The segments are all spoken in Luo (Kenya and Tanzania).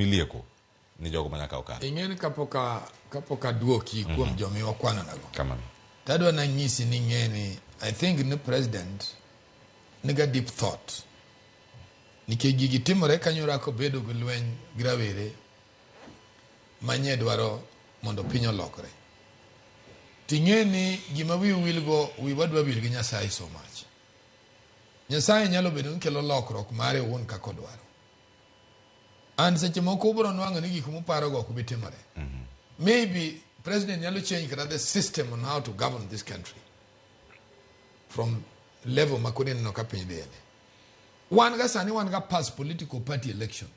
ilieko ni jogo manyaka okal. Ing'eni kapoka duoki kuom jomi wakwano nago. Kamano. Tadwa na nyisi ni ng'eni, I think the president niga deep thought. Nikech gigi timore kanyora ko bedo gi lweny gi rawere manye dwaro mondo piny olokre. Ting'eni gima wilgo wadwa wil gi Nyasaye so much. Nyasaye nyalo bedo nkelo lokruok mare wuon kako dwaro. And seche moko bro nwang'o ni gik moparo go ok bi timore. Maybe president nyalo change the system on how to govern this country from level makuni no ka piny dele. One ga pass political party election.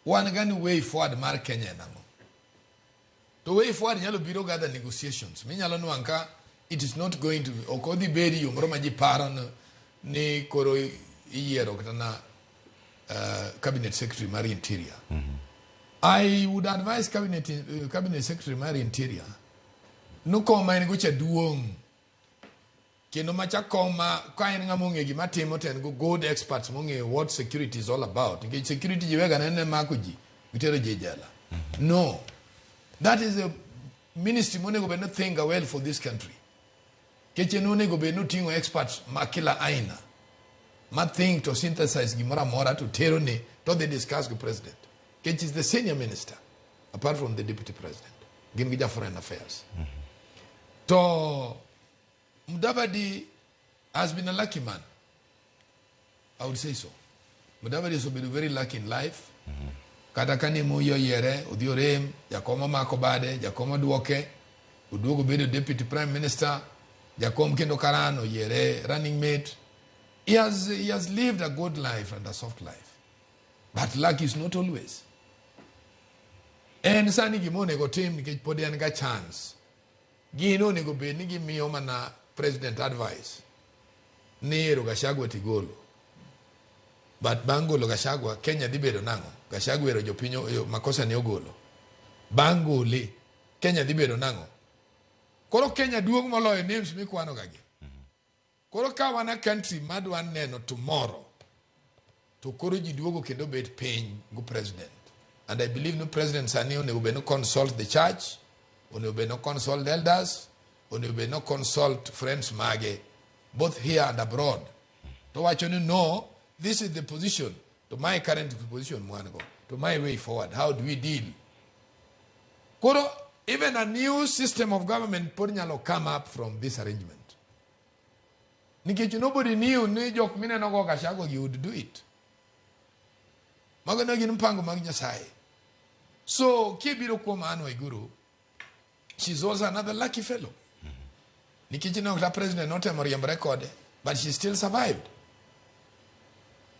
One ga ni way forward mar Kenya namo. The way forward nyalo biro gather negotiations. Mi nyalo nwang'o it is not going to be okodi beri yo moro ma ji paro ni koro iyiero kata na cabinet secretary mar interior. I would advise cabinet secretary mar interior no koma en gocha duong kendo macha koma ka en ng'ama ong'e gima timo ten go good experts mong'e what security is all about. Nge security jiwega nene mako ji gitero ji jela. No, that is a ministry monego be no think well for this country. Keche no nego be no tingo experts makila aina ma think to synthesize gimora mora to tero ne to they discuss with president. Keche is the senior minister apart from the deputy president. Gin gija foreign affairs. To Mudavadi has been a lucky man. I would say so. Mudavadi has been very lucky in life. Katakani muyo yere, udiorem, Jakoma makobade, Jakoma duoke, uduogo bedo deputy prime minister, Jakom kendo karano yere, running mate. He has lived a good life and a soft life. But luck is not always. And sani gimone go team ni podi anga chance. Gino nego be ni gimiyo mana president advice. Nero Gachagua tigolo. But Bangolo Gachagua Kenya dibedo nango. Gachagua ero jopinyo makosa ni ogolo. Bangole Kenya dibedo nango. Koro Kenya duong moloyo names mikwano gagi. Koro ka wana country madwa neno tomorrow. To koro ji duogo kendo bet piny go president. And I believe no president sani onego be no consult the church, onego be no consult the elders, onego be no consult friends mage, both here and abroad. To watch you know, this is the position, to my current position, to my way forward. How do we deal? Koro, even a new system of government will come up from this arrangement. Nikech nobody knew ni jok mine no go Gachagua you would do it. Magana gin mpango mag Nyasaye. So kibiro kuom Anne Waiguru, she's also another lucky fellow. Nikech no the president not a record, but she still survived.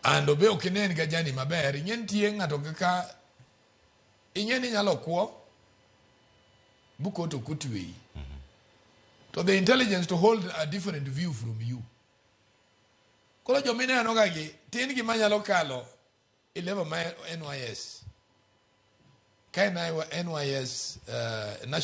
And obe okinen gajani maber, inyen tie ng'ato kaka inyen nyalo kwo buko to kutwe. To the intelligence to hold a different view from you. Kolo jomine anogagi, tin gi manyalo kalo 11 NYS. Kaina NYS national